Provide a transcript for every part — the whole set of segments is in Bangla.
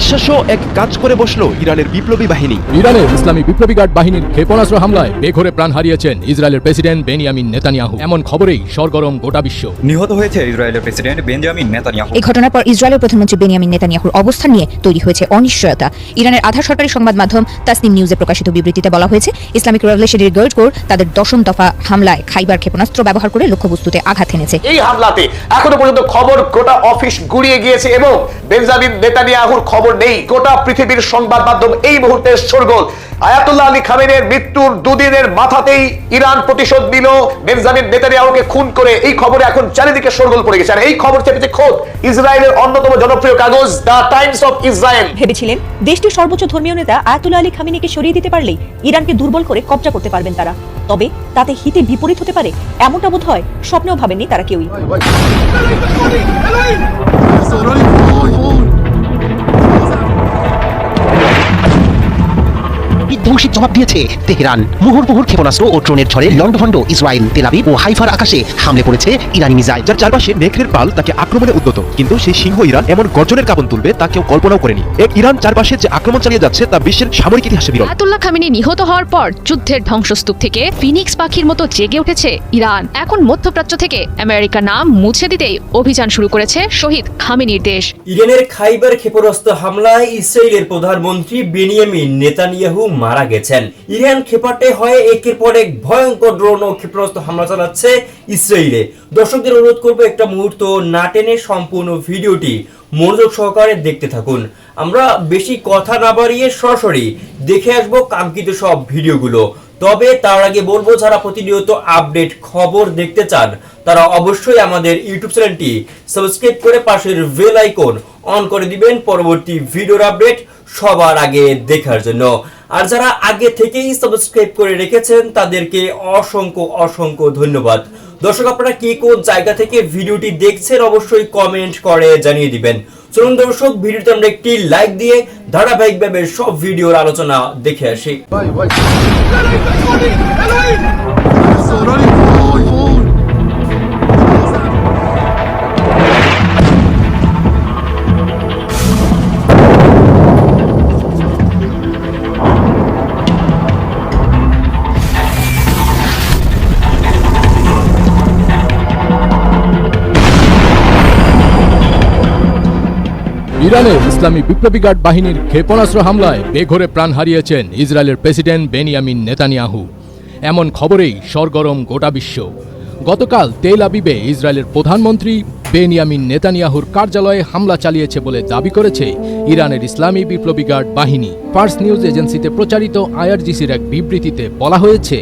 অবিশ্বাস্য এক কাজ করে বসলো ইরানের বিপ্লবী বাহিনী। ইরানের ইসলামী বিপ্লবী গার্ড বাহিনীর ক্ষেপণাস্ত্র হামলায় বেঘোরে প্রাণ হারিয়েছেন ইসরায়েলের প্রেসিডেন্ট বেনিয়ামিন নেতানিয়াহু। এমন খবরেই সরগরম গোটা বিশ্ব। নিহত হয়েছে ইসরায়েলের প্রেসিডেন্ট বেঞ্জামিন নেতানিয়াহু। এই ঘটনার পর ইসরায়েলের প্রধানমন্ত্রী বেনিয়ামিন নেতানিয়াহুর অবস্থান নিয়ে তৈরি হয়েছে অনিশ্চয়তা। ইরানের আধা সরকারি সংবাদ মাধ্যম তাসনিম নিউজে প্রকাশিত বিবৃতিতে বলা হয়েছে, ইসলামিক রেভলিউশনারি গার্ড কোর তাদের 10ম দফা হামলায় খাইবার ক্ষেপণাস্ত্র ব্যবহার করে লক্ষ্যবস্তুতে আঘাত হেনেছে। এই হামলাতে এখনো পর্যন্ত খবর গোটা অফিস গুড়িয়ে গিয়েছে এবং বেঞ্জামিন নেতানিয়াহুর খবর নেই। গোটা পৃথিবীর সংবাদ মাধ্যম এই মুহূর্তে শোরগোল। আয়াতুল্লাহ আলী খামেনের মৃত্যুর দুদিনের মাথাতেই ইরান প্রতিশোধ নিল বেঞ্জামিন নেতানিয়াহুকে খুন করে। এই খবরে এখন চারিদিকে শোরগোল পড়ে গেছে। আর এই খবর চেপেছে খোদ ইসরায়েলের অন্যতম জনপ্রিয় কাগজ দ্য টাইমস অফ ইসরায়েল। ভেবেছিলেন দেশটির সর্বোচ্চ ধর্মীয় নেতা আয়াতুল্লাহ আলী খামেনিকে সরিয়ে দিতে পারলেই ইরানকে দুর্বল করে কবজা করতে পারবেন তারা। তবে তাতে হিতে বিপরীত হতে পারে এমনটা বোধ হয় স্বপ্নেও ভাবেননি তারা কেউই। বিধ্বংসী জবাব দিয়েছে তেহরান। মুহুর্মুহুর ক্ষেপণাস্ত্র ও ড্রোনের ঝড়ে লন্ডভন্ড ইসরায়েল। তেল আবিব ও হাইফার আকাশে হামলে পড়েছে ইরানি মিসাইল। যার চারপাশে মেঘের পাল তাকে আক্রমণে উদ্যত, কিন্তু সেই সিংহ ইরান এমন গর্জনের কাঁপন তুলবে তা কেউ কল্পনাও করেনি। এক ইরান চারপাশে যে আক্রমণ চালিয়ে যাচ্ছে তা বিশ্বের সামরিক ইতিহাসে বিরল। আয়াতুল্লাহ খামেনি নিহত হওয়ার পর যুদ্ধের ধ্বংসস্তূপ থেকে ফিনিক্স পাখির মতো জেগে উঠেছে ইরান। এখন মধ্যপ্রাচ্য থেকে আমেরিকা নাম মুছে দিতেই অভিযান শুরু করেছে শহীদ খামেনির দেশ। ইরানের খাইবার ক্ষেপণাস্ত্র হামলায় ইসরায়েলের প্রধানমন্ত্রী বেনিয়ামিন নেতানিয়াহু মারা গেছেন। ইরান ক্ষেপটে হয়ে একের পর এক ভয়ঙ্কর ড্রোন ও ক্ষেপণাস্ত্র হামলা চালাচ্ছে ইসরায়েলে। দর্শকদের অনুরোধ করবো একটা মুহূর্ত না টেনে সম্পূর্ণ ভিডিওটি মনোযোগ সহকারে দেখতে থাকুন। আমরা বেশি কথা না বাড়িয়ে সরাসরি দেখে আসবো কাঙ্ক্ষিত সব ভিডিওগুলো। তবে তার আগে বলবো, যারা প্রতিনিয়ত আপডেট খবর দেখতে চান তারা অবশ্যই আমাদের ইউটিউব চ্যানেলটি সাবস্ক্রাইব করে পাশের বেল আইকন অন করে দিবেন পরবর্তী ভিডিওর আপডেট সবার আগে দেখার জন্য। আর যারা আগে থেকেই সাবস্ক্রাইব করে রেখেছেন তাদেরকে অসংখ্য অসংখ্য ধন্যবাদ। দর্শক, আপনারা কি কোন জায়গা থেকে ভিডিওটি দেখছেন অবশ্যই কমেন্ট করে জানিয়ে দিবেন। চলুন দর্শক, ভিডিওতে আমরা একটি লাইক দিয়ে ধারাবাহিকভাবে সব ভিডিওর আলোচনা দেখে আসি। ইরানের ইসলামী বিপ্লবী গার্ড বাহিনীর ক্ষেপণাস্ত্র হামলায় বেঘোরে প্রাণ হারিয়েছেন ইসরায়েলের প্রেসিডেন্ট বেনিয়ামিন নেতানিয়াহু। এমন খবরেই সরগরম গোটা বিশ্ব। গতকাল তেল আবিবে ইসরায়েলের প্রধানমন্ত্রী বেনিয়ামিন নেতানিয়াহুর কার্যালয়ে হামলা চালিয়েছে বলে দাবি করেছে ইরানের ইসলামী বিপ্লবী গার্ড বাহিনী। ফার্স নিউজ এজেন্সিতে প্রচারিত আইআরজিসির এক বিবৃতিতে বলা হয়েছে,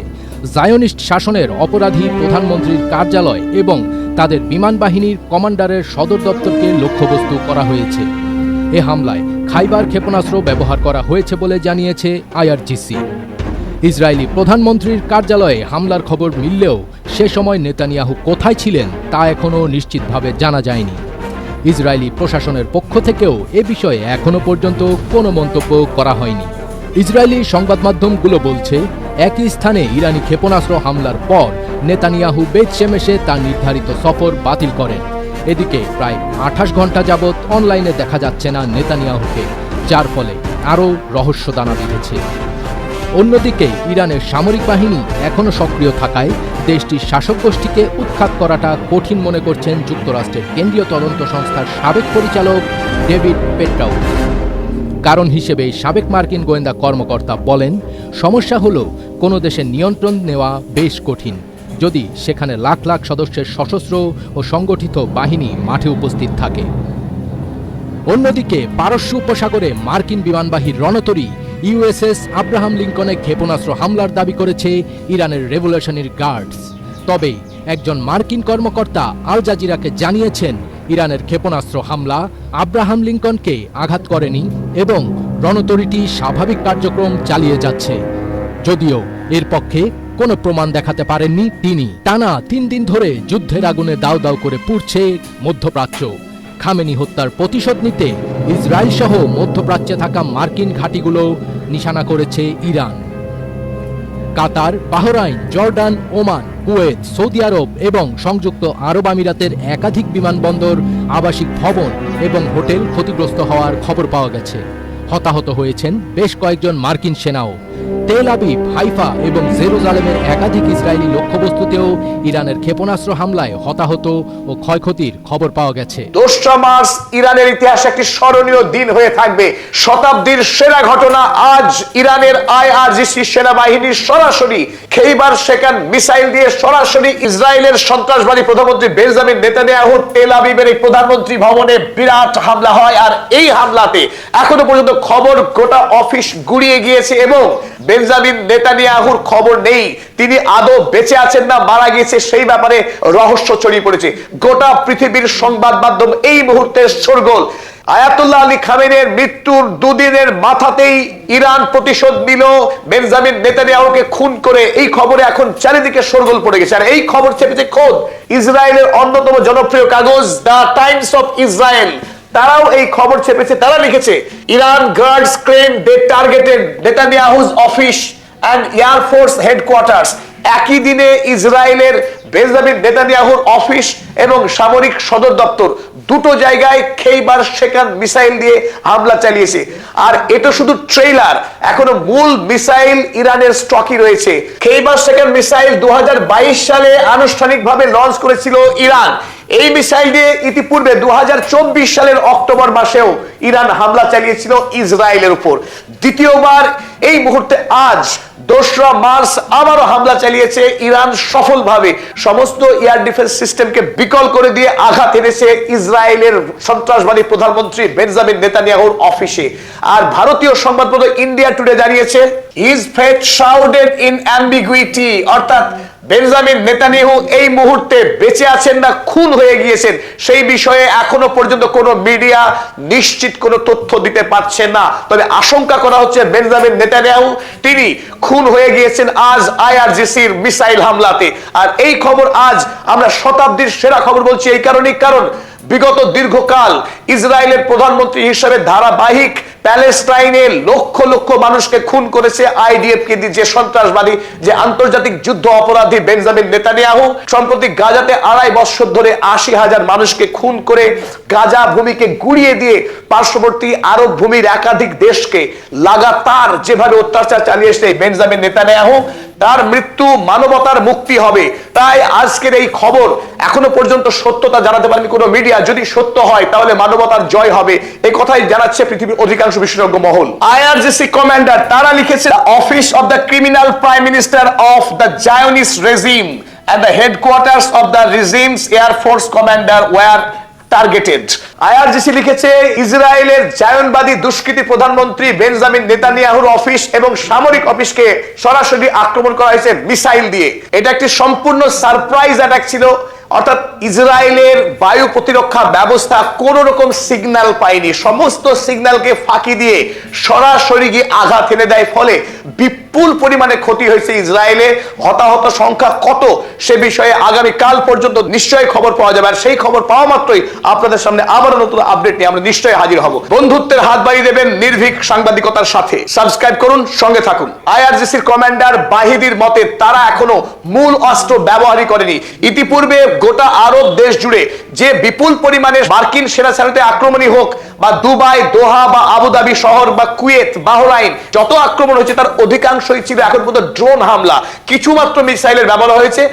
জায়োনিস্ট শাসনের অপরাধী প্রধানমন্ত্রীর কার্যালয় এবং তাদের বিমান বাহিনীর কমান্ডারের সদর দপ্তরকে লক্ষ্যবস্তু করা হয়েছে। এ হামলায় খাইবার ক্ষেপণাস্ত্র ব্যবহার করা হয়েছে বলে জানিয়েছে আইআরজিসি। ইসরায়েলি প্রধানমন্ত্রীর কার্যালয়ে হামলার খবর মিললেও সে সময় নেতানিয়াহু কোথায় ছিলেন তা এখনও নিশ্চিতভাবে জানা যায়নি। ইসরায়েলি প্রশাসনের পক্ষ থেকেও এ বিষয়ে এখনও পর্যন্ত কোনো মন্তব্য করা হয়নি। ইসরায়েলি সংবাদ মাধ্যমগুলো বলছে, একই স্থানে ইরানি ক্ষেপণাস্ত্র হামলার পর নেতানিয়াহু বেত শেমেশে তার নির্ধারিত সফর বাতিল করেন। এদিকে প্রায় 28 ঘন্টা যাবৎ অনলাইনে দেখা যাচ্ছে না নেতানিয়াহুকে, যার ফলে আরও রহস্য দানা বেঁধেছে। অন্যদিকে ইরানের সামরিক বাহিনী এখনও সক্রিয় থাকায় দেশটির শাসক গোষ্ঠীকে উৎখাত করাটা কঠিন মনে করছেন যুক্তরাষ্ট্রের কেন্দ্রীয় তদন্ত সংস্থার সাবেক পরিচালক ডেভিড পেট্রাউ। কারণ হিসেবে সাবেক মার্কিন গোয়েন্দা কর্মকর্তা বলেন, সমস্যা হলো কোনো দেশের নিয়ন্ত্রণ নেওয়া বেশ কঠিন যদি সেখানে লাখ লাখ সদস্যের সশস্ত্র ও সংগঠিত বাহিনী মাঠে উপস্থিত থাকে। অন্যদিকে পারস্য উপসাগরে মার্কিন বিমানবাহী রণতরী ইউএসএস আব্রাহাম লিঙ্কনে ক্ষেপণাস্ত্র হামলার দাবি করেছে ইরানের রেভলিউশনারি গার্ডস। তবে একজন মার্কিন কর্মকর্তা আল জাজিরাকে জানিয়েছেন, ইরানের ক্ষেপণাস্ত্র হামলা আব্রাহাম লিঙ্কনকে আঘাত করেনি এবং রণতরীটি স্বাভাবিক কার্যক্রম চালিয়ে যাচ্ছে। যদিও এর পক্ষে কোনো প্রমাণ দেখাতে পারেননি তিনি। টানা 3 দিন ধরে যুদ্ধের আগুনে দাউ দাউ করে পুড়ছে মধ্যপ্রাচ্য। খামেনি হত্যার প্রতিশোধ নিতে ইসরায়েল সহ মধ্যপ্রাচ্যে থাকা মার্কিন ঘাঁটিগুলো নিশানা করেছে Iran. Qatar, Bahrain, Jordan, Oman, Kuwait, Saudi Arab এবং সংযুক্ত আরব আমিরাতের একাধিক বিমানবন্দর, আবাসিক ভবন এবং হোটেল ক্ষতিগ্রস্ত হওয়ার খবর পাওয়া গেছে। হতাহত হয়েছেন বেশ কয়েকজন মার্কিন সেনাও। তেল আবিব, হাইফা এবং জেরুজালেমের একাধিক ইসরায়েলি লক্ষ্যবস্তুতেও ইরানের ক্ষেপণাস্ত্র হামলায় হতাহত ও ক্ষয়ক্ষতির খবর পাওয়া গেছে। 2 মার্চ ইরানের ইতিহাসে একটি স্মরণীয় দিন হয়ে থাকবে। শতাব্দীর সেরা ঘটনা। আজ ইরানের IRGC সেনাবাহিনী সরাসরি খেইবার শেকান মিসাইল দিয়ে সরাসরি ইসরায়েলের সন্ত্রাসবাদী প্রধানমন্ত্রী বেঞ্জামিন নেতানিয়াহুর তেল আবিবের এই প্রধানমন্ত্রী ভবনে বিরাট হামলা হয়। আর এই হামলাতে এখনো পর্যন্ত খবর গোটা অফিস গুড়িয়ে গিয়েছে এবং বেঞ্জামিন নেতানিয়াহুর খবর নেই, তিনি আদৌ বেঁচে আছেন না মারা গিয়েছে সেই ব্যাপারে রহস্য ছড়িয়ে পড়েছে। গোটা পৃথিবীর সংবাদ মাধ্যম এই মুহূর্তে শোরগোল। আয়াতুল্লাহ আলী খামেনের মৃত্যুর দুদিনের মাথাতেই ইরান প্রতিশোধ নিল বেঞ্জামিন নেতানিয়াহুকে খুন করে। এই খবরে এখন চারিদিকে শোরগোল পড়ে গেছে। আর এই খবর চেপেছে খোদ ইসরায়েলের অন্যতম জনপ্রিয় কাগজ দ্য টাইমস অফ ইসরায়েল। তারাও এই খবর চেপেছে। তারা লিখেছে, Iran guards claim they targeted Netanyahu's office and air force headquarters. একই দিনে ইসরায়েলের বেঞ্জামিন নেতানিয়াহুর অফিস এবং সামরিক সদর দপ্তর দুটো জায়গায় খেইবার শেকান মিসাইল দিয়ে হামলা চালিয়েছে। আর এটা শুধু ট্রেইলার, এখনো মূল মিসাইল ইরানের স্টকই রয়েছে। খেইবার শেকান মিসাইল 2022 সালে আনুষ্ঠানিকভাবে লঞ্চ করেছিল ইরান। এই মিসাইল দিয়ে ইতিপূর্বে 2024 সালের অক্টোবর মাসেও ইরান হামলা চালিয়েছিল ইসরায়েলের উপর। দ্বিতীয়বার এই মুহূর্তে আজ 2 মার্চ আবারও হামলা চালিয়েছে ইরান সফলভাবে। সমস্ত এয়ার ডিফেন্স সিস্টেমকে বিকল করে দিয়ে আঘাত এনেছে ইসরায়েলের সন্ত্রাসবাদী প্রধানমন্ত্রী বেঞ্জামিন নেতানিয়াহুর অফিসে। আর ভারতীয় সংবাদপত্র ইন্ডিয়া টুডে জানিয়েছে, হিজ ফেট শাউডেড ইন অ্যাম্বিগুইটি, অর্থাৎ বেঞ্জামিন নেতানিয়াহু এই মুহূর্তে বেঁচে আছেন না খুন হয়ে গিয়েছেন সেই বিষয়ে এখনো পর্যন্ত কোনো মিডিয়া নিশ্চিত কোনো তথ্য দিতে পারছে না। তবে আশঙ্কা করা হচ্ছে বেঞ্জামিন নেতানিয়াহু তিনি খুন হয়ে গিয়েছেন আজ IRGCর মিসাইল হামলাতে। আর এই খবর আজ আমরা শতাব্দীর সেরা খবর বলছি এই কারণেই, কারণ বিগত দীর্ঘকাল ইসরায়েলের প্রধানমন্ত্রী হিসেবে ধারাবাহিক প্যালেস্টাইনে লক্ষ লক্ষ মানুষকে খুন করেছে IDF কে দিয়ে, যে সন্ত্রাসবাদী, যে আন্তর্জাতিক যুদ্ধ অপরাধী বেঞ্জামিন নেতানিয়াহু। সম্প্রতি গাজাতে 2.5 বছর ধরে 80,000 মানুষকে খুন করে গাজা ভূমিকে গুড়িয়ে দিয়ে পার্শ্ববর্তী আরব ভূমির একাধিক দেশকে লাগাতার যেভাবে অত্যাচার চালিয়ে এসেছে বেঞ্জামিন নেতানিয়াহু, তার মৃত্যু মানবতার মুক্তি হবে। তাই আজকের এই খবর এখনো পর্যন্ত সত্যতা জানাতে পারেনি কোনো মিডিয়া। যদি সত্য হয় তাহলে মানবতার জয় হবে, এই কথাই জানাচ্ছে পৃথিবীর অধিকাংশ বিশেষজ্ঞ মহল। IRGC কমান্ডার তারা লিখেছে, office of the criminal prime minister of the Zionist regime and the headquarters of the regime's air force commander were targeted. IRGC লিখেছে, ইসরায়েলের জায়নবাদী দুষ্কৃতী প্রধানমন্ত্রী বেঞ্জামিন নেতানিয়াহুর অফিস এবং সামরিক অফিসকে সরাসরি আক্রমণ করা হয়েছে মিসাইল দিয়ে। এটা একটি সম্পূর্ণ সারপ্রাইজ অ্যাটাক ছিল। অর্থাৎ ইসরায়েলের বায়ু প্রতিরক্ষা ব্যবস্থা কোন রকম সিগন্যাল পায়নি, সমস্ত সিগন্যালকে ফাঁকি দিয়ে সরাসরি গিয়ে আঘাত এনে দেয়। ফলে বিপুল পরিমাণে ক্ষতি হয়েছে ইসরায়েলে। হতাহত সংখ্যা কত সে বিষয়ে আগামী কাল পর্যন্ত নিশ্চয়ই খবর পাওয়া যাবে। আর সেই খবর পাওয়া মাত্রই আপনাদের সামনে আবারও নতুন আপডেট নিয়ে আমরা নিশ্চয়ই হাজির হব। বন্ধুত্বের হাত বাড়িয়ে দেবেন নির্ভীক সাংবাদিকতার সাথে। সাবস্ক্রাইব করুন, সঙ্গে থাকুন। IRGCর কমান্ডার বাহিদির মতে তারা এখনো মূল অস্ত্র ব্যবহারই করেনি। ইতিপূর্বে গোটা আরব দেশ জুড়ে যে বিপুল পরিমাণে মার্কিন সেনা ছাউনিতে আক্রমণই হোক, বা দুবাই, দোহা বা আবুধাবি শহর বা কুয়েত, বাহরাইন, যত আক্রমণ হয়েছে তার অধিকাংশই ছিল এখন পর্যন্ত ড্রোন হামলা। কিছু মাত্র মিসাইলের ব্যবহার হয়েছে।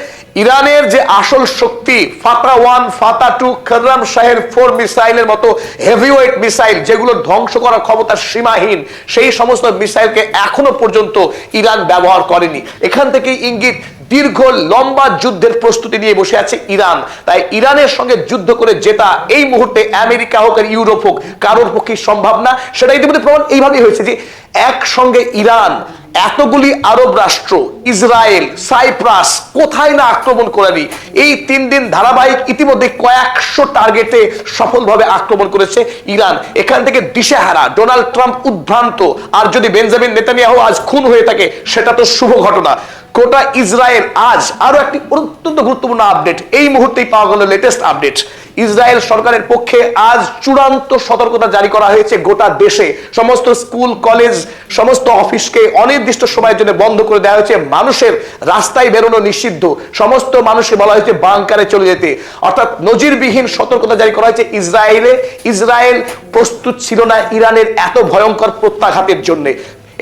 ইরানের যে আসল শক্তি ফাতা 1, ফাতা 2, খররাম শাহের 4 মিসাইলের মতো হেভিওয়েট মিসাইল, যেগুলো ধ্বংস করার ক্ষমতা সীমাহীন, সেই সমস্ত মিসাইলকে এখনো পর্যন্ত ইরান ব্যবহার করেনি। এখান থেকে ইঙ্গিত দীর্ঘ লম্বা যুদ্ধের প্রস্তুতি নিয়ে বসে আছে ইরান। তাই ইরানের সঙ্গে যুদ্ধ করে জেতা এই মুহূর্তে আমেরিকা হোক আর ইউরোপ হোক কারোর পক্ষে সম্ভব না। সেটা ইতিমধ্যে প্রমাণ এইভাবেই হয়েছে যে একসঙ্গে ইরান এতগুলি আরব রাষ্ট্র, ইসরায়েল, সাইপ্রাস কোথায় না আক্রমণ করেনি। এই 3 দিন ধারাবাহিক ইতিমধ্যে কয়েকশো টার্গেটে সফলভাবে আক্রমণ করেছে ইরান। এখান থেকে দিশেহারা, ডোনাল্ড ট্রাম্প উদ্ভ্রান্ত, আর যদি বেঞ্জামিন নেতানিয়াহু আজ খুন হয়ে থাকে সেটা তো শুভ ঘটনা। গোটা ইসরায়েল আজ আরো একটি অত্যন্ত গুরুত্বপূর্ণ আপডেট এই মুহূর্তেই পাওয়া গেল, লেটেস্ট আপডেট। ইসরায়েল সরকারের পক্ষে আজ চূড়ান্ত সতর্কতা জারি করা হয়েছে। গোটা দেশে সমস্ত স্কুল কলেজ সমস্ত অফিসকে অনির্দিষ্ট সময়ের জন্য বন্ধ করে দেওয়া হয়েছে। মানুষের রাস্তায় বেরোনো নিষিদ্ধ, সমস্ত মানুষকে বলা হয়েছে বাংকারে চলে যেতে, অর্থাৎ নজিরবিহীন সতর্কতা জারি করা হয়েছে ইসরায়েল প্রস্তুত ছিল না ইরানের এত ভয়ঙ্কর প্রত্যাঘাতের জন্য।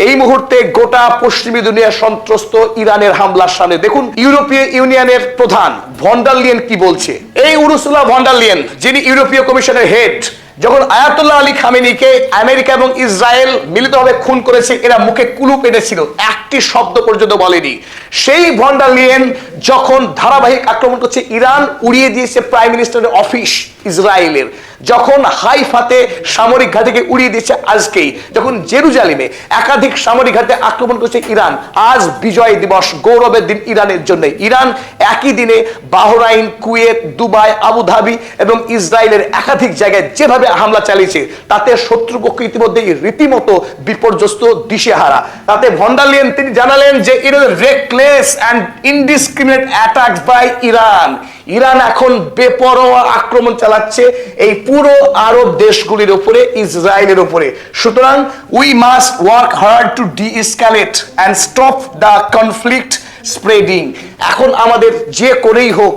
এই মুহূর্তে গোটা পশ্চিমী দুনিয়া সন্ত্রস্ত ইরানের হামলার সামনে। দেখুন ইউরোপীয় ইউনিয়নের প্রধান ভন ডার লিয়েন কি বলছে। এই উরসুলা ভন ডার লিয়েন, যিনি ইউরোপীয় কমিশনের হেড, যখন আয়াতুল্লাহ আলী খামেনিকে আমেরিকা এবং ইসরায়েল মিলিতভাবে খুন করেছে, এরা মুখে কুলু পেটেছিল, একটি শব্দ পর্যন্ত বলেনি। সেই ভন ডার লিয়েন যখন ধারাবাহিক আক্রমণ করছে, ইরান উড়িয়ে দিয়েছে প্রাইম মিনিস্টারের অফিস ইসরায়েলের, যখন হাইফাতে সামরিক ঘাঁটিকে উড়িয়ে দিয়েছে আজকেই, যখন জেরুজালেমে একাধিক সামরিক ঘাঁটিতে আক্রমণ করছে ইরান। আজ বিজয় দিবস, গৌরবের দিন ইরানের জন্য। ইরান একই দিনে বাহরাইন, কুয়েত, দুবাই, আবুধাবি এবং ইসরায়েলের একাধিক জায়গায় যেভাবে হামলা চালিয়েছে, তাতে শত্রুপক্ষ ইতিমধ্যেই রীতিমতো বিপর্যস্ত, দিশেহারা। তাতে ভন ডার লিয়েন তিনি জানালেন যে it is reckless and indiscriminate attacks by Iran. Iran এখন বেপরোয়া আক্রমণ চালাচ্ছে এই পুরো আরব দেশগুলির উপরে, ইসরায়েলের উপরে। সুতরাং we must work hard to deescalate and stop the conflict spreading. এখন আমাদের যে করেই হোক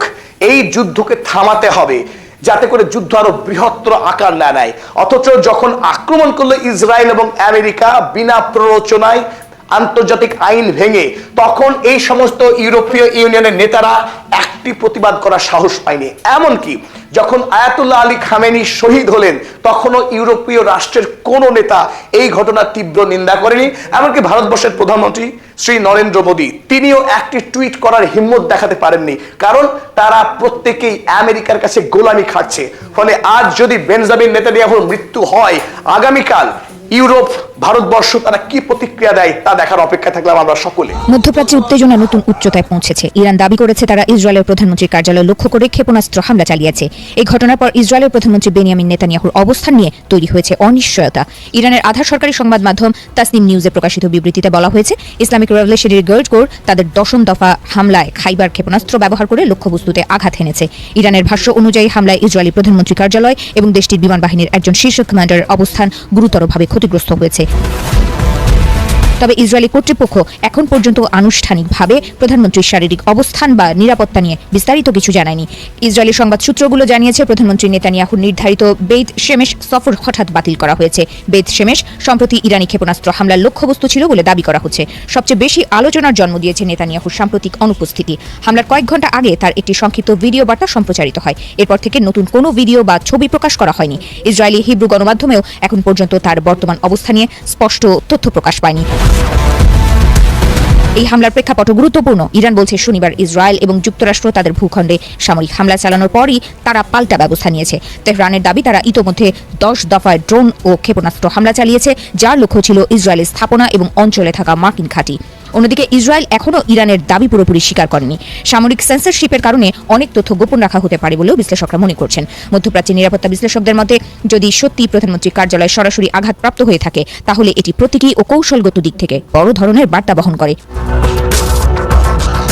এই যুদ্ধকে থামাতে হবে, যাতে করে যুদ্ধ আরো বৃহত্তর আকার না নেয়। অথচ যখন আক্রমণ করলো ইসরায়েল এবং আমেরিকা বিনা প্ররোচনায়, আন্তর্জাতিক আইন ভেঙে, তখন এই সমস্ত ইউরোপীয় ইউনিয়নের নেতারা একটি প্রতিবাদ করার সাহস পায়নি। এমনকি যখন আয়াতুল্লাহ আলী খামেনি শহীদ হলেন, তখনও ইউরোপীয় রাষ্ট্রের কোন নেতা এই ঘটনার তীব্র নিন্দা করেনি। এমনকি ভারতবর্ষের প্রধানমন্ত্রী শ্রী নরেন্দ্র মোদী, তিনিও একটি টুইট করার হিম্মত দেখাতে পারেননি, কারণ তারা প্রত্যেকেই আমেরিকার কাছে গোলামি খাচ্ছে। ফলে আজ যদি বেঞ্জামিন নেতানিয়াহুর মৃত্যু হয়, আগামীকাল ইউরোপ, ভারতবর্ষ তারা কি প্রতিক্রিয়া দেয় তা দেখার অপেক্ষা থাকলাম আমরা সকলে। মধ্যপ্রাচ্যে উত্তেজনা নতুন উচ্চতায় পৌঁছেছে। ইরান দাবি করেছে তারা ইসরায়েলের প্রধানমন্ত্রীর কার্যালয় লক্ষ্য করে ক্ষেপণাস্ত্র হামলা চালিয়েছে। এই ঘটনার পর ইসরায়েলের প্রধানমন্ত্রী বেনিয়ামিন নেতানিয়াহুর অবস্থান নিয়ে তৈরি হয়েছে অনিশ্চয়তা। ইরানের আধা সরকারি সংবাদ মাধ্যম তাসনিম নিউজে প্রকাশিত বিবৃতিতে বলা হয়েছে, ইসলামিক রেভলিউশনারি গার্ড কোর তাদের 10ম দফা হামলায় খাইবার ক্ষেপণাস্ত্র ব্যবহার করে লক্ষ্যবস্তুতে আঘাত হেনেছে। ইরানের ভাষ্য অনুযায়ী হামলায় ইসরায়েলি প্রধানমন্ত্রী কার্যালয় এবং দেশটির বিমান বাহিনীর একজন শীর্ষ কমান্ডারের অবস্থান গুরুতরভাবে ক্ষতিগ্রস্ত হয়েছে। তবে ইসরায়েলি কর্তৃপক্ষ এখন পর্যন্ত আনুষ্ঠানিকভাবে প্রধানমন্ত্রীর শারীরিক অবস্থান বা নিরাপত্তা নিয়ে বিস্তারিত কিছু জানায়নি। ইসরায়েলি সংবাদ সূত্রগুলো জানিয়েছে, প্রধানমন্ত্রী নেতানিয়াহুর নির্ধারিত বেইত শেমেশ সফর হঠাৎ বাতিল করা হয়েছে। বেইত শেমেশ সম্প্রতি ইরানি ক্ষেপণাস্ত্র হামলার লক্ষ্যবস্তু ছিল বলে দাবি করা হচ্ছে। সবচেয়ে বেশি আলোচনার জন্ম দিয়েছে নেতানিয়াহুর সাম্প্রতিক অনুপস্থিতি। হামলার কয়েক ঘন্টা আগে তার একটি সংক্ষিপ্ত ভিডিও বার্তা সম্প্রচারিত হয়। এরপর থেকে নতুন কোনো ভিডিও বা ছবি প্রকাশ করা হয়নি। ইসরায়েলি হিব্রু গণমাধ্যমেও এখন পর্যন্ত তার বর্তমান অবস্থা নিয়ে স্পষ্ট তথ্য প্রকাশ পায়নি। এই হামলার প্রেক্ষাপট গুরুত্বপূর্ণ। ইরান বলছে শনিবার ইসরায়েল এবং যুক্তরাষ্ট্র তাদের ভূখণ্ডে সামরিক হামলা চালানোর পরই তারা পাল্টা ব্যবস্থা নিয়েছে। তেহরানের দাবি তারা ইতোমধ্যে 10 দফায় ড্রোন ও ক্ষেপণাস্ত্র হামলা চালিয়েছে, যার লক্ষ্য ছিল ইসরায়েলের স্থাপনা এবং অঞ্চলে থাকা মার্কিন ঘাঁটি। অন্যদিকে ইসরায়েল এখনও ইরানের দাবি পুরোপুরি স্বীকার করেনি। সামরিক সেন্সরশিপের কারণে অনেক তথ্য গোপন রাখা হতে পারে বলেও বিশ্লেষকরা মনে করছেন। মধ্যপ্রাচ্যের নিরাপত্তা বিশ্লেষকদের মতে, যদি সত্যি প্রধানমন্ত্রী কার্যালয় সরাসরি আঘাতপ্রাপ্ত হয়ে থাকে, তাহলে এটি প্রতীকী ও কৌশলগত দিক থেকে বড় ধরনের বার্তা বহন করে।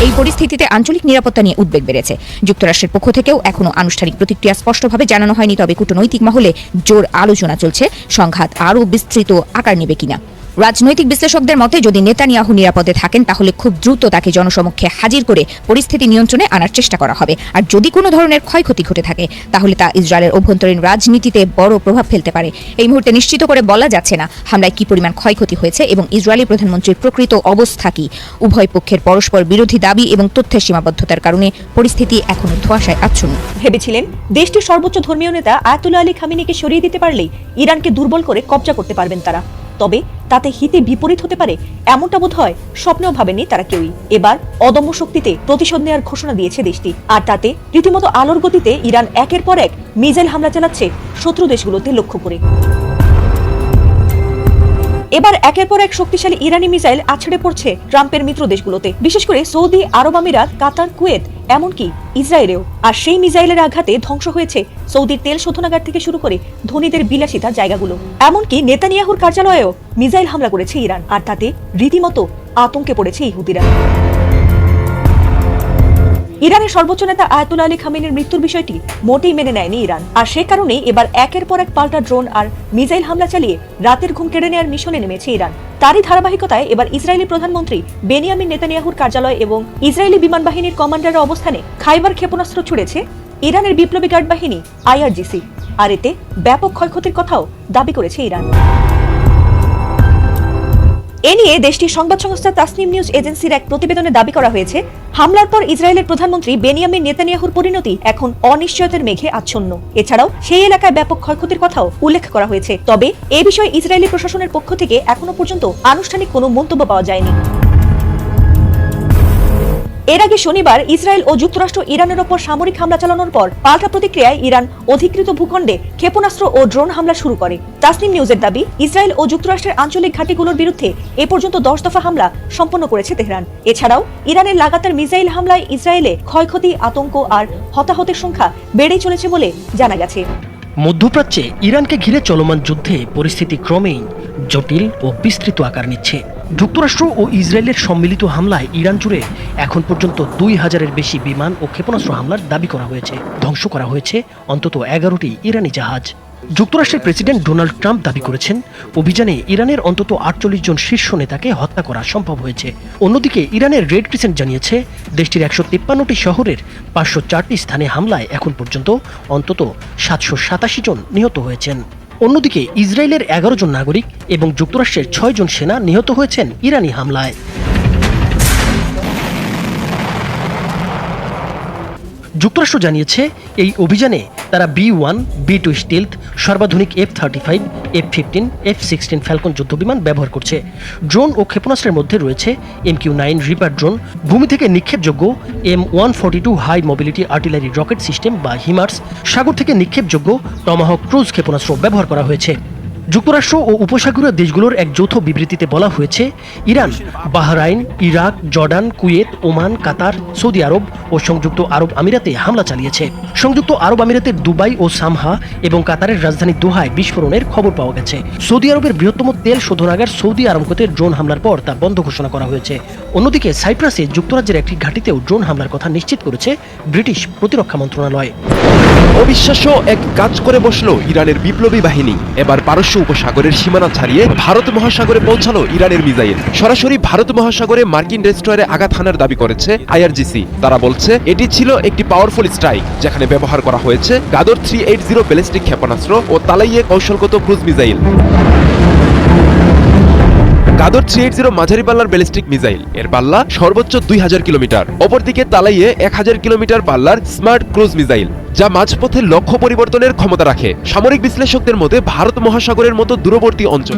এই পরিস্থিতিতে আঞ্চলিক নিরাপত্তা নিয়ে উদ্বেগ বেড়েছে। যুক্তরাষ্ট্রের পক্ষ থেকেও এখনো আনুষ্ঠানিক প্রতিক্রিয়া স্পষ্টভাবে জানানো হয়নি, তবে কূটনৈতিক মহলে জোর আলোচনা চলছে সংঘাত আরও বিস্তৃত আকার নেবে কিনা। রাজনৈতিক বিশ্লেষকদের মতে, যদি নেতানিয়াহু নিরাপদে থাকেন তাহলে খুব দ্রুত তাকে জনসমক্ষে হাজির করে পরিস্থিতি নিয়ন্ত্রণে আনার চেষ্টা করা হবে। আর যদি কোনো ধরনের ক্ষয়ক্ষতি ঘটে থাকে, তাহলে তা ইসরায়েলের অভ্যন্তরীণ রাজনীতিতে বড় প্রভাব ফেলতে পারে। এই মুহূর্তে নিশ্চিত করে বলা যাচ্ছে না হামলায় কি পরিমাণ ক্ষয়ক্ষতি হয়েছে এবং ইসরায়েলি প্রধানমন্ত্রীর প্রকৃত অবস্থা কি। উভয় পক্ষের পরস্পর বিরোধী দাবি এবং তথ্যের সীমাবদ্ধতার কারণে পরিস্থিতি এখনো ধোঁয়াশায় আচ্ছন্ন। ভেবেছিলেন দেশটির সর্বোচ্চ ধর্মীয় নেতা আয়াতুল্লাহ আলী খামেনিকে সরিয়ে দিতে পারলেই ইরানকে দুর্বল করে কবজা করতে পারবেন তারা। তবে তাতে হিতে বিপরীত হতে পারে এমনটা বোধ হয় স্বপ্নেও ভাবেনি তারা কেউই। এবার অদম্য শক্তিতে প্রতিশোধ নেওয়ার ঘোষণা দিয়েছে দেশটি, আর তাতে রীতিমতো আলোর গতিতে ইরান একের পর এক মিসাইল হামলা চালাচ্ছে শত্রু দেশগুলোতে লক্ষ্য করে। এবার একের পর এক শক্তিশালী ইরানি মিসাইল আছড়ে পড়ছে ট্রাম্পের মিত্র দেশগুলোতে, বিশেষ করে সৌদি আরব আমিরাত, কাতার, কুয়েত, এমনকি ইসরায়েলেও। আর সেই মিসাইলের আঘাতে ধ্বংস হয়েছে সৌদির তেল শোধনাগার থেকে শুরু করে ধনীদের বিলাসিতার জায়গাগুলো। এমনকি নেতানিয়াহুর কার্যালয়েও মিসাইল হামলা করেছে ইরান, আর তাতে রীতিমতো আতঙ্কে পড়েছে ইহুদিরা। ইরানের সর্বোচ্চ নেতা আয়াতুল্লাহ আলী খামেনির মৃত্যুর বিষয়টি মোটেই মেনে নেয়নি ইরান, আর সে কারণেই এবার একের পর এক পাল্টা ড্রোন আর মিসাইল হামলা চালিয়ে রাতের ঘুম কেড়ে নেওয়ার মিশনে নেমেছে ইরান। তারই ধারাবাহিকতায় এবার ইসরায়েলি প্রধানমন্ত্রী বেনিয়ামিন নেতানিয়াহুর কার্যালয় এবং ইসরায়েলি বিমান বাহিনীর কমান্ডারের অবস্থানে খাইবার ক্ষেপণাস্ত্র ছুড়েছে ইরানের বিপ্লবী গার্ড বাহিনী IRGC, আর এতে ব্যাপক ক্ষয়ক্ষতির কথাও দাবি করেছে ইরান। এ নিয়ে দেশটির সংবাদ সংস্থা তাসনিম নিউজ এজেন্সির এক প্রতিবেদনে দাবি করা হয়েছে, হামলার পর ইসরায়েলের প্রধানমন্ত্রী বেনিয়ামিন নেতানিয়াহুর পরিণতি এখন অনিশ্চয়তার মেঘে আচ্ছন্ন। এছাড়াও সেই এলাকায় ব্যাপক ক্ষয়ক্ষতির কথাও উল্লেখ করা হয়েছে। তবে এ বিষয়ে ইসরায়েলি প্রশাসনের পক্ষ থেকে এখনো পর্যন্ত আনুষ্ঠানিক কোনো মন্তব্য পাওয়া যায়নি। এর আগে শনিবার ইসরায়েল ও যুক্তরাষ্ট্র ইরানের ওপর সামরিক হামলা চালানোর পর পাল্টা প্রতিক্রিয়ায় ইরান অধিকৃত ভূখণ্ডে ক্ষেপণাস্ত্র ও ড্রোন হামলা শুরু করে। তাসনিম নিউজের দাবি, ইসরায়েল ও যুক্তরাষ্ট্রের আঞ্চলিক ঘাঁটিগুলোর বিরুদ্ধে এ পর্যন্ত 10 দফা হামলা সম্পন্ন করেছে তেহরান। এছাড়াও ইরানের লাগাতার মিসাইল হামলায় ইসরায়েলে ক্ষয়ক্ষতি, আতঙ্ক আর হতাহতের সংখ্যা বেড়েই চলেছে বলে জানা গেছে। মধ্যপ্রাচ্যে ইরানকে ঘিরে চলমান যুদ্ধে পরিস্থিতি ক্রমেই জটিল ও বিস্তৃত আকার নিচ্ছে। যুক্তরাষ্ট্র ও ইসরায়েলের সম্মিলিত হামলায় ইরান জুড়ে এখন পর্যন্ত 2000-এর বেশি বিমান ও ক্ষেপণাস্ত্র হামলার দাবি করা হয়েছে। ধ্বংস করা হয়েছে অন্তত 11টি ইরানি জাহাজ। যুক্তরাষ্ট্রের প্রেসিডেন্ট ডোনাল্ড ট্রাম্প দাবি করেছেন, অভিযানে ইরানের অন্তত 48 জন শীর্ষ নেতাকে হত্যা করা সম্ভব হয়েছে। অন্যদিকে ইরানের রেড ক্রিসেন্ট জানিয়েছে, দেশটির 153টি শহরের 504টি স্থানে হামলায় এখন পর্যন্ত অন্তত 787 জন নিহত হয়েছেন। অন্যদিকে ইসরায়েলের 11 জন নাগরিক এবং যুক্তরাষ্ট্রের 6 জন সেনা নিহত হয়েছেন ইরানি হামলায়। যুক্তরাষ্ট্র জানিয়েছে, এই অভিযানে তারা B-1, B-2 স্টিলথ, সর্বাধুনিক F-35, F-15, F-16 Falcon যুদ্ধবিমান ব্যবহার করছে। ড্রোন ও ক্ষেপণাস্ত্রের মধ্যে রয়েছে MQ-9 রিপার ড্রোন, ভূমি থেকে নিক্ষেপযোগ্য M142 high mobility artillery rocket system বা হিমার্স, সাগর থেকে নিক্ষেপযোগ্য টমাহক ক্রুজ ক্ষেপণাস্ত্র ব্যবহার করা হয়েছে। যুক্তরাষ্ট্র ও উপসাগরীয় দেশগুলোর এক যৌথ বিবৃতিতে বলা হয়েছে, Iran Bahrain, Iraq, Jordan, Kuwait, Oman, Qatar, Saudi Arab ও সংযুক্ত আরব আমিরাতে হামলা চালিয়েছে। সংযুক্ত আরব আমিরাতের দুবাই ও সামহা এবং কাতারের রাজধানী দোহায় বিস্ফোরণের খবর পাওয়া গেছে। সৌদি আরবের বৃহত্তম তেল শোধনাগার সৌদি আরামকোতে ড্রোন হামলার পর তা বন্ধ ঘোষণা করা হয়েছে। অন্যদিকে সাইপ্রাসে যুক্তরাজ্যের একটি ঘাঁটিতেও ড্রোন হামলার কথা নিশ্চিত করেছে ব্রিটিশ প্রতিরক্ষা মন্ত্রণালয়। অবিশ্বাস্য এক কাজ করে বসলো ইরানের বিপ্লবী বাহিনী। এবার পারস্য উপসাগরের সীমানা ছাড়িয়ে ভারত মহাসাগরে পৌঁছালো ইরানের মিসাইল। সরাসরি ভারত মহাসাগরে মার্কিন ডেস্ট্রয়ারে আঘাত হানার দাবি করেছে IRGC। তারা বলছে, এটি ছিল একটি পাওয়ারফুল স্ট্রাইক, যেখানে ব্যবহার করা হয়েছে গাদর 380 ব্যালিস্টিক ক্ষেপণাস্ত্র ও তালাইয়ে কৌশলগত ক্রুজ মিসাইল। গাদর 380 মাঝারি পাল্লার ব্যালিস্টিক মিসাইল, এর পাল্লা সর্বোচ্চ 2000 কিলোমিটার। অপরদিকে তালাইয়ে 1000 কিলোমিটার পাল্লার স্মার্ট ক্রুজ মিসাইল, যা মাঝপথে লক্ষ্য পরিবর্তনের ক্ষমতা রাখে। সামরিক বিশ্লেষকদের মতে ভারত মহাসাগরের মতো দূরবর্তী অঞ্চল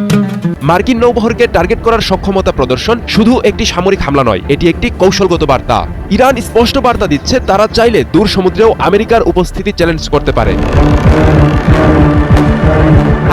মার্কিন নৌবহরকে টার্গেট করার সক্ষমতা প্রদর্শন শুধু একটি সামরিক হামলা নয়, এটি একটি কৌশলগত বার্তা। ইরান স্পষ্ট বার্তা দিচ্ছে, তারা চাইলে দূর সমুদ্রেও আমেরিকার উপস্থিতি চ্যালেঞ্জ করতে পারে।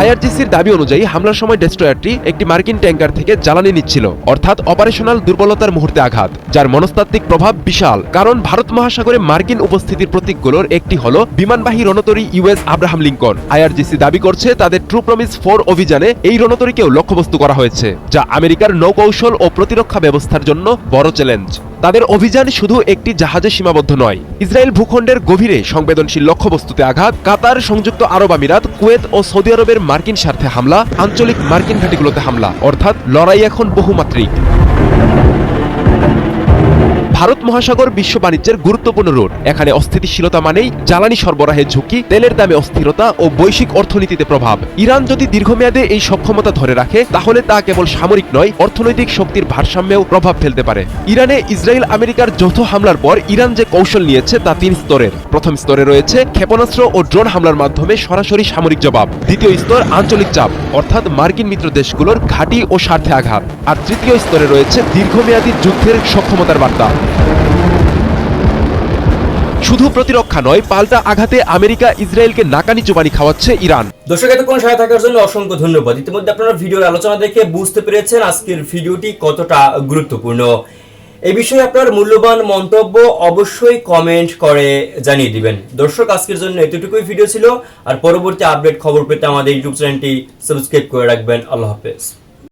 IRGCর দাবি অনুযায়ী হামলার সময় ডেস্ট্রয়ারটি একটি মার্কিন ট্যাঙ্কার থেকে জ্বালানি নিচ্ছিল, অর্থাৎ অপারেশনাল দুর্বলতার মুহূর্তে আঘাত, যার মনস্তাত্ত্বিক প্রভাব বিশাল। কারণ ভারত মহাসাগরে মার্কিন উপস্থিতির প্রতীকগুলোর একটি হলো বিমানবাহী রণতরী US আব্রাহাম লিঙ্কন। IRGC দাবি করছে, তাদের ট্রু প্রমিস 4 অভিযানে এই রণতরীকেও লক্ষ্যবস্তু করা হয়েছে, যা আমেরিকার নৌকৌশল ও প্রতিরক্ষা ব্যবস্থার জন্য বড় চ্যালেঞ্জ। তাদের অভিযান শুধু একটি জাহাজে সীমাবদ্ধ নয়, ইসরায়েল ভূখণ্ডের গভীরে সংবেদনশীল লক্ষ্যবস্তুতে আঘাত, কাতার, সংযুক্ত আরব আমিরাত, কুয়েত ও সৌদি আরবের মার্কিন স্বার্থে হামলা, আঞ্চলিক মার্কিন ঘাঁটিগুলোতে হামলা, অর্থাৎ লড়াই এখন বহুমাত্রিক। ভারত মহাসাগর বিশ্ব বাণিজ্যের গুরুত্বপূর্ণ রুট। এখানে অস্থিতিশীলতা মানেই জ্বালানি সরবরাহের ঝুঁকি, তেলের দামে অস্থিরতা ও বৈশ্বিক অর্থনীতিতে প্রভাব। ইরান যদি দীর্ঘমেয়াদে এই সক্ষমতা ধরে রাখে, তাহলে তা কেবল সামরিক নয়, অর্থনৈতিক শক্তির ভারসাম্যেও প্রভাব ফেলতে পারে। ইরানে ইসরায়েল আমেরিকার যৌথ হামলার পর ইরান যে কৌশল নিয়েছে তা 3 স্তরের। প্রথম স্তরে রয়েছে ক্ষেপণাস্ত্র ও ড্রোন হামলার মাধ্যমে সরাসরি সামরিক জবাব। দ্বিতীয় স্তর আঞ্চলিক চাপ, অর্থাৎ মার্কিন মিত্র দেশগুলোর ঘাঁটি ও স্বার্থে আঘাত। আর তৃতীয় স্তরে রয়েছে দীর্ঘমেয়াদী যুদ্ধের সক্ষমতার বার্তা। শুধু প্রতিরক্ষা নয়, পাল্টা আঘাতে আমেরিকা ইসরায়েলকে নাকানি চুবানি খাওয়াচ্ছে ইরান। দর্শক, এতক্ষণ সাথে থাকার জন্য অসংখ্য ধন্যবাদ। ইতিমধ্যে আপনারা ভিডিওর আলোচনা দেখে বুঝতে পেরেছেন আজকের ভিডিওটি কতটা গুরুত্বপূর্ণ। এই বিষয়ে আপনার মূল্যবান মন্তব্য অবশ্যই কমেন্ট করে জানিয়ে দিবেন। দর্শক, আজকের জন্য এতটুকুই ভিডিও ছিল। আর পরবর্তী আপডেট খবর পেতে আমাদের ইউটিউব চ্যানেলটি সাবস্ক্রাইব করে রাখবেন। আল্লাহ হাফেজ।